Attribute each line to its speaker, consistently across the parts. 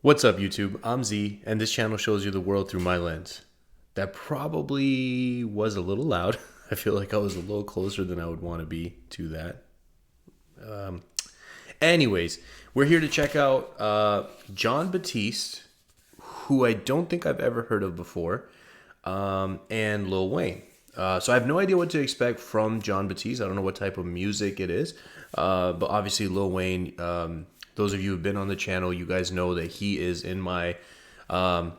Speaker 1: What's up, YouTube? I'm Z, and this channel shows you the world through my lens. That probably was a little loud. I feel like I was a little closer than I would want to be to that. Anyways, we're here to check out Jon Batiste, who I don't think I've ever heard of before, and Lil Wayne. So I have no idea what to expect from Jon Batiste. I don't know what type of music it is, but obviously Lil Wayne. Those of you who've been on the channel, you guys know that he is in my, I'd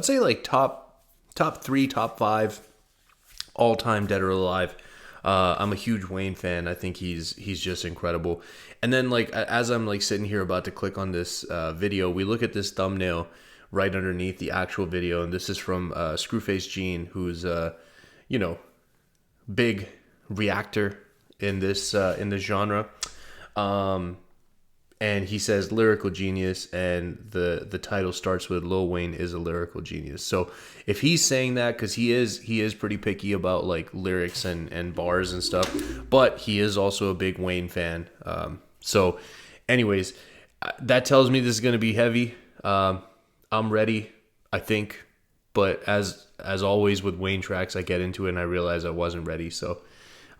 Speaker 1: say like top 3, top 5 all time dead or alive. I'm a huge Wayne fan. I think he's just incredible. And then like as I'm like sitting here about to click on this video, we look at this thumbnail right underneath the actual video, and this is from Screwface Gene, who's big reactor in this genre. And he says lyrical genius, and the title starts with Lil Wayne is a lyrical genius. So if he's saying that, because he is pretty picky about like lyrics and bars and stuff, but he is also a big Wayne fan. So anyways, that tells me this is going to be heavy. I'm ready, I think. But as always with Wayne tracks, I get into it and I realize I wasn't ready. So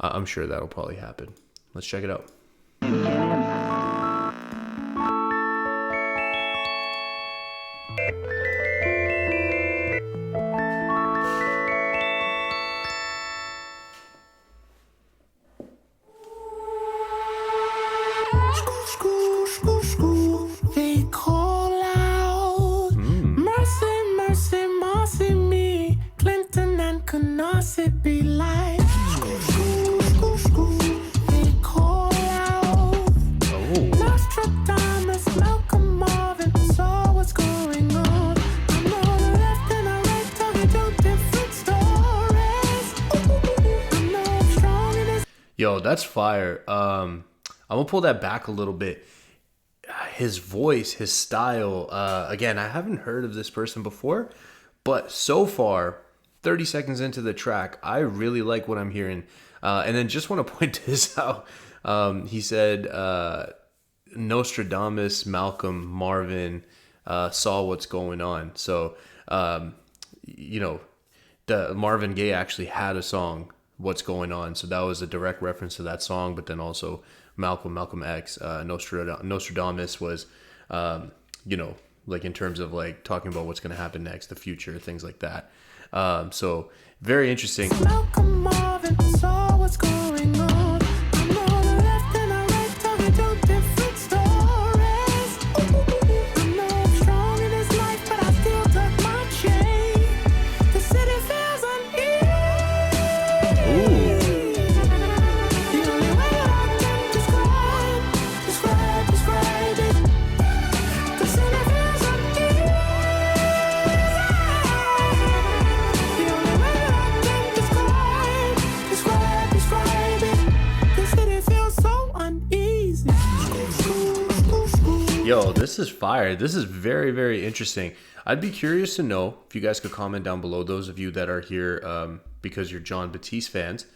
Speaker 1: I'm sure that'll probably happen. Let's check it out.
Speaker 2: They call out, mercy, mercy, mercy me. Clinton and Canarsie be like, they call out. Nostradamus, Malcolm Marvin saw what's going on. I'm on the left and the right, talking two different stories. I know I'm strong in this.
Speaker 1: Yo, that's fire. I'm gonna pull that back a little bit. His voice, his style. Again, I haven't heard of this person before, but so far, 30 seconds into the track, I really like what I'm hearing. And then just want to point this out. He said, Nostradamus, Malcolm, Marvin saw what's going on. So, the Marvin Gaye actually had a song, What's Going On. So that was a direct reference to that song, but then also Malcolm X, Nostradamus was, like in terms of like talking about what's going to happen next, the future, things like that. So very interesting.
Speaker 2: Malcolm Marvin saw what's going on. I'm on the left and the right, talking two different stories. I know I'm strong in this life, but I still tuck my chain. The city feels uneasy.
Speaker 1: Ooh.
Speaker 2: The only way I can describe it. The city feels uneasy. The only way I can describe it. The city feels so uneasy.
Speaker 1: Yo, this is fire. This is very, very interesting. I'd be curious to know if you guys could comment down below, those of you that are here because you're Jon Batiste fans.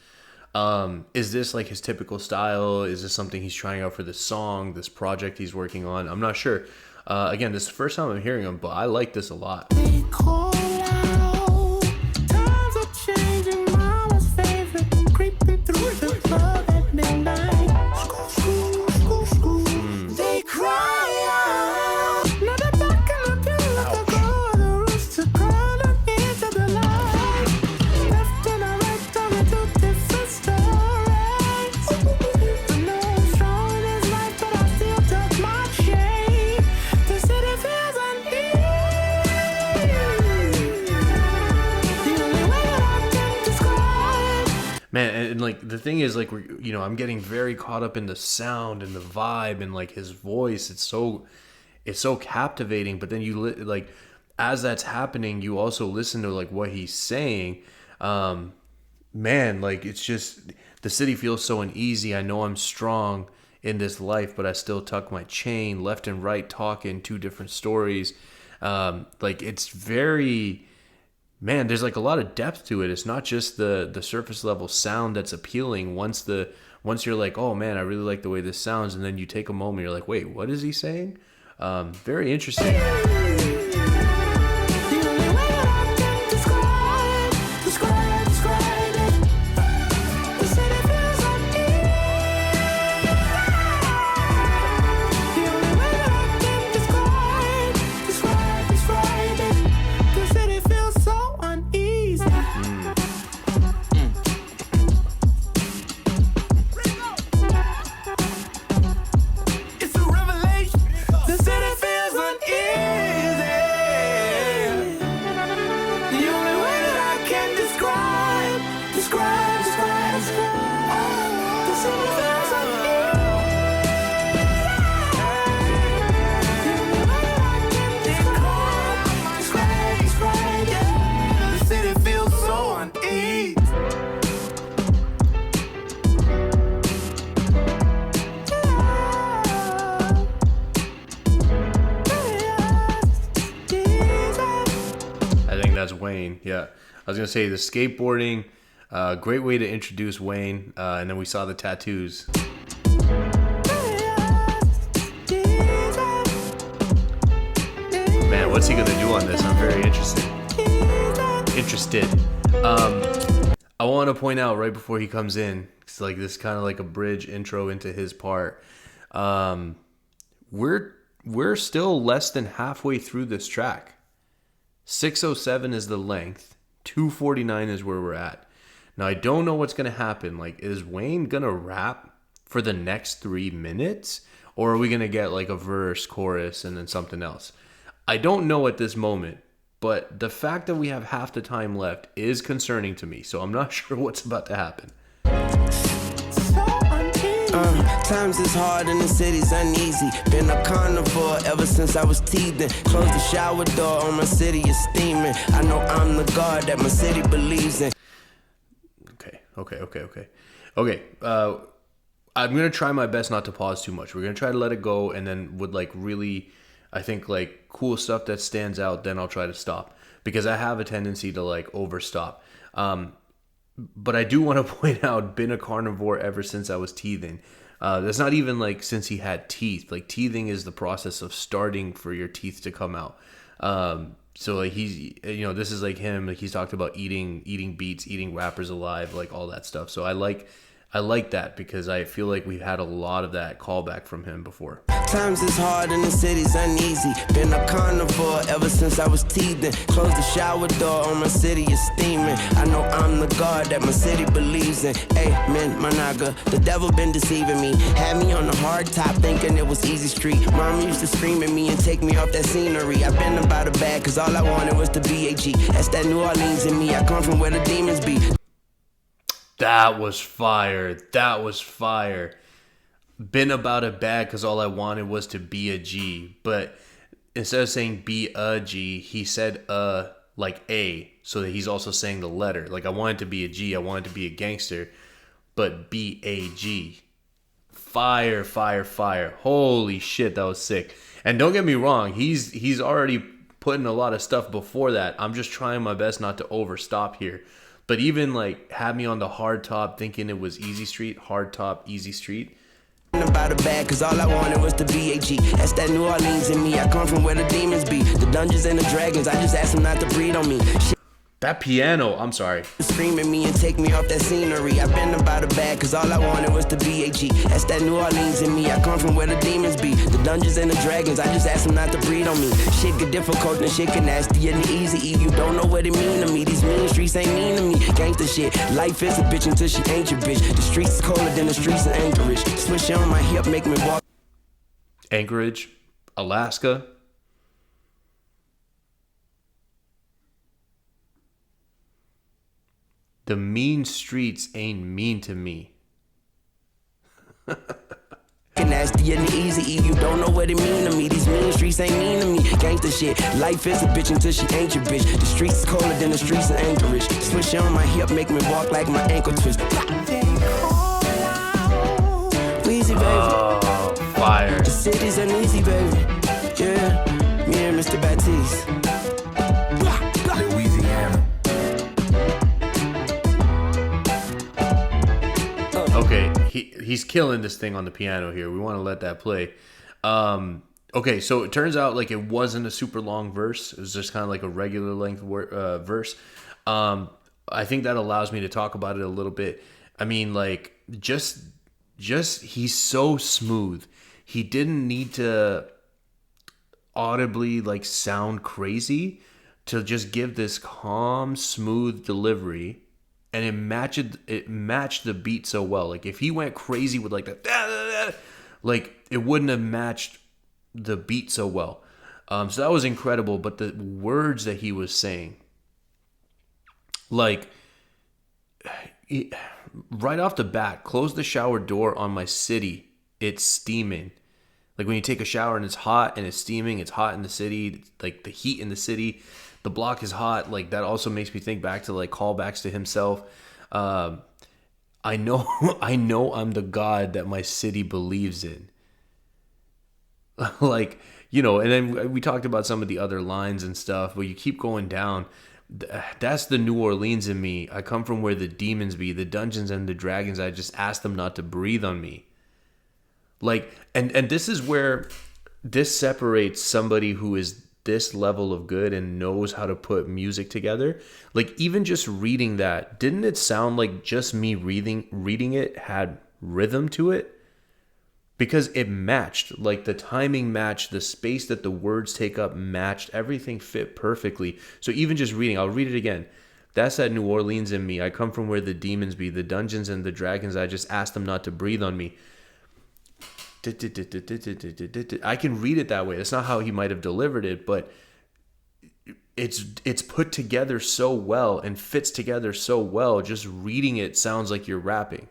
Speaker 1: Is this like his typical style? Is this something he's trying out for this song, this project he's working on? I'm not sure. Again, this is the first time I'm hearing him, but I like this a lot.
Speaker 2: They call out. Times are changing. Mama's favorite. Creeping through the club at midnight. They cry out. Now they're back in the pew like the girl of the rooster crawling into the light. Left and a right, telling two different stories. I know I'm strong in this life, but I still tuck my chain. The city feels uneasy. The only way that I can describe.
Speaker 1: Man, and like the thing is, like, I'm getting very caught up in the sound and the vibe and like his voice. It's so captivating. But then like as that's happening, you also listen to like what he's saying. Man, like it's just the city feels so uneasy. I know I'm strong in this life, but I still tuck my chain. Left and right talking, two different stories. Like it's very. Man, there's like a lot of depth to it. It's not just the surface level sound that's appealing. Once you're like, oh man, I really like the way this sounds, and then you take a moment, you're like, wait, what is he saying? Very interesting.
Speaker 2: The only way that I can describe it. The city feels uneasy. The only way that I can describe it. The city feels so uneasy. It's a revelation. The city feels uneasy. The only way that I can describe. The city feels uneasy. The only way that I can describe. The city feels so uneasy.
Speaker 1: I think that's Wayne. Yeah, I was gonna say the skateboarding, great way to introduce Wayne, and then we saw the tattoos. Man, what's he gonna do on this? I'm very interested. I want to point out right before he comes in, it's like this kind of like a bridge intro into his part. We're still less than halfway through this track. 6:07 is the length. 2:49 is where we're at. Now I don't know what's gonna happen. Like, is Wayne gonna rap for the next 3 minutes, or are we gonna get like a verse, chorus, and then something else? I don't know at this moment, but the fact that we have half the time left is concerning to me. So I'm not sure what's about to happen.
Speaker 3: Times is hard and the city's uneasy. Been a carnivore ever since I was teething. Close the shower door on my city is steaming. I know I'm the God that my city believes in.
Speaker 1: Okay. I'm gonna try my best not to pause too much. We're gonna try to let it go, and then with like really, I think like cool stuff that stands out, then I'll try to stop, because I have a tendency to like overstop. But I do want to point out, been a carnivore ever since I was teething. That's not even like since he had teeth. Like, teething is the process of starting for your teeth to come out. So like this is like him. Like, he's talked about eating beats, eating rappers alive, like all that stuff. So I like that, because I feel like we've had a lot of that callback from him before.
Speaker 3: Times is hard and the city's uneasy. Been a carnivore ever since I was teething. Close the shower door on my city is steaming. I know I'm the God that my city believes in. Amen, my naga. The devil been deceiving me. Had me on the hard top thinking it was easy street. Mom used to scream at me and take me off that scenery. I've been about a bag cause all I wanted was to be a G. That's that New Orleans in me. I come from where the demons be.
Speaker 1: That was fire. Been about it bad because all I wanted was to be a G. But instead of saying be a G, he said like A. So that he's also saying the letter. Like, I wanted to be a G. I wanted to be a gangster. But B-A-G. Fire. Holy shit, that was sick. And don't get me wrong. He's already putting a lot of stuff before that. I'm just trying my best not to overstop here. But even like, had me on the hard top thinking it was easy street, hard top, easy street.
Speaker 3: About a bag cause all I wanted was to be a G. That's that New Orleans in me. I come from where the demons be. The Dungeons and the Dragons. I just asked them not to breed on me.
Speaker 1: That piano, I'm sorry.
Speaker 3: Scream at me and take me off that scenery. I've been about a bag cause all I wanted was to be a G. That's that New Orleans in me. I come from where the demons be. The Dungeons and the Dragons. I just asked them not to breed on me. Shit get difficult and shit get nasty and easy. You don't know what it mean to me. These mean streets ain't mean to me. Gangsta shit. Life is a bitch until she ain't your bitch. The streets is colder than the streets in Anchorage. Swish on my hip, make me walk.
Speaker 1: Anchorage, Alaska. The mean streets ain't mean to me.
Speaker 3: Nasty and easy, you don't know what it mean to me. These mean streets ain't mean to me. Gangsta shit, life is a bitch until she ain't your bitch. The streets is colder than the streets in Anchorage. Swish on my hip, make me walk like my ankle twist. Weezy, baby.
Speaker 1: Oh, fire.
Speaker 3: The city's uneasy, baby. Yeah, me and Mr. Batiste. Louisiana.
Speaker 1: Okay, he's killing this thing on the piano here. We want to let that play. Okay, so it turns out like it wasn't a super long verse. It was just kind of like a regular length verse. Um, I think that allows me to talk about it a little bit. I mean, like just he's so smooth. He didn't need to audibly like sound crazy to just give this calm, smooth delivery, and it matched the beat so well. Like if he went crazy with like that, like it wouldn't have matched the beat so well. So that was incredible. But the words that he was saying, like right off the bat, close the shower door on my city. It's steaming. Like when you take a shower and it's hot and it's steaming, it's hot in the city, like the heat in the city, the block is hot. Like that also makes me think back to like callbacks to himself. I know, I know I'm the God that my city believes in. Like, and then we talked about some of the other lines and stuff, but you keep going down. That's the New Orleans in me. I come from where the demons be, the dungeons and the dragons. I just ask them not to breathe on me. Like, and this is where this separates somebody who is this level of good and knows how to put music together. Like, even just reading that, didn't it sound like just me reading it had rhythm to it? Because it matched, like the timing matched, the space that the words take up matched, everything fit perfectly. So even just reading, I'll read it again. That's that New Orleans in me. I come from where the demons be, the dungeons and the dragons. I just ask them not to breathe on me. I can read it that way. That's not how he might have delivered it, but it's put together so well and fits together so well. Just reading it sounds like you're rapping.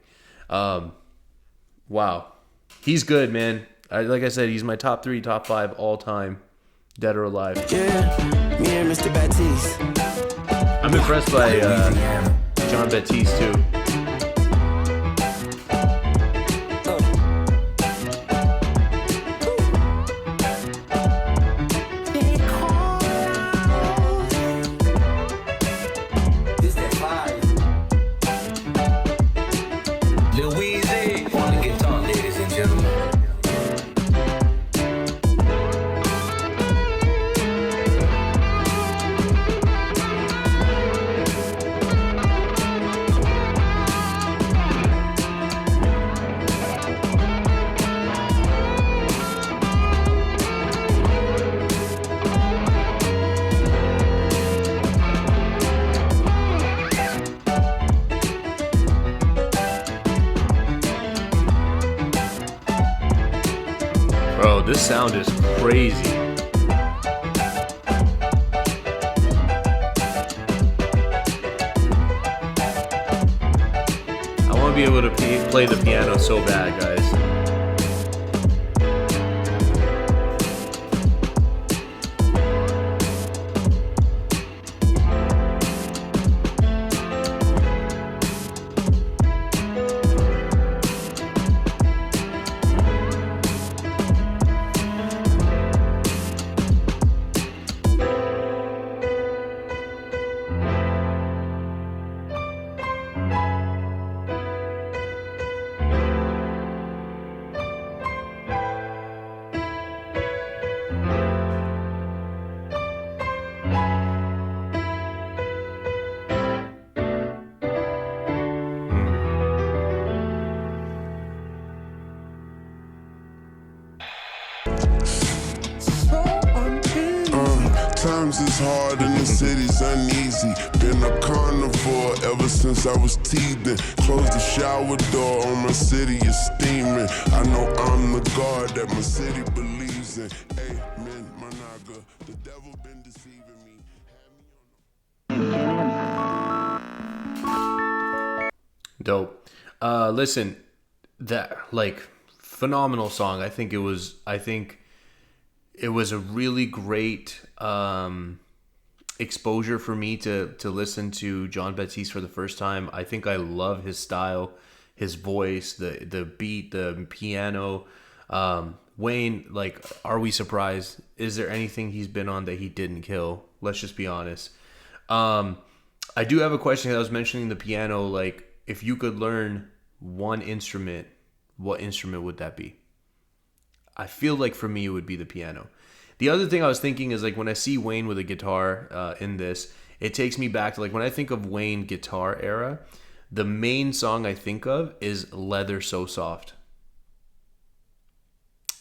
Speaker 1: Wow. He's good, man. Like I said, he's my top 3, top 5 all time, dead or alive.
Speaker 3: Yeah, me and Mr. Batiste.
Speaker 1: I'm impressed by John Batiste too.
Speaker 3: This that fire. Lil Wayne on the guitar, ladies and gentlemen.
Speaker 1: Bro, this sound is crazy. I want to be able to play the piano so bad, guys.
Speaker 2: Times is hard and the city's uneasy. Been a carnivore ever since I was teething. Close the shower door on my city is steaming. I know I'm the God that my city believes in. Amen, my naga. The devil been deceiving me.
Speaker 1: Dope. Listen, that like phenomenal song. I think it was a really great exposure for me to listen to John Batiste for the first time. I think I love his style, his voice, the beat, the piano. Wayne, like, are we surprised? Is there anything he's been on that he didn't kill? Let's just be honest. I do have a question. I was mentioning the piano. Like, if you could learn one instrument, what instrument would that be? I feel like for me it would be the piano. The other thing I was thinking is like when I see Wayne with a guitar in this, it takes me back to like when I think of Wayne guitar era, the main song I think of is Leather So Soft.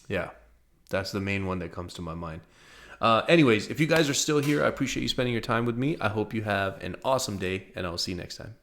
Speaker 1: Yeah, that's the main one that comes to my mind. Anyways, if you guys are still here, I appreciate you spending your time with me. I hope you have an awesome day, and I'll see you next time.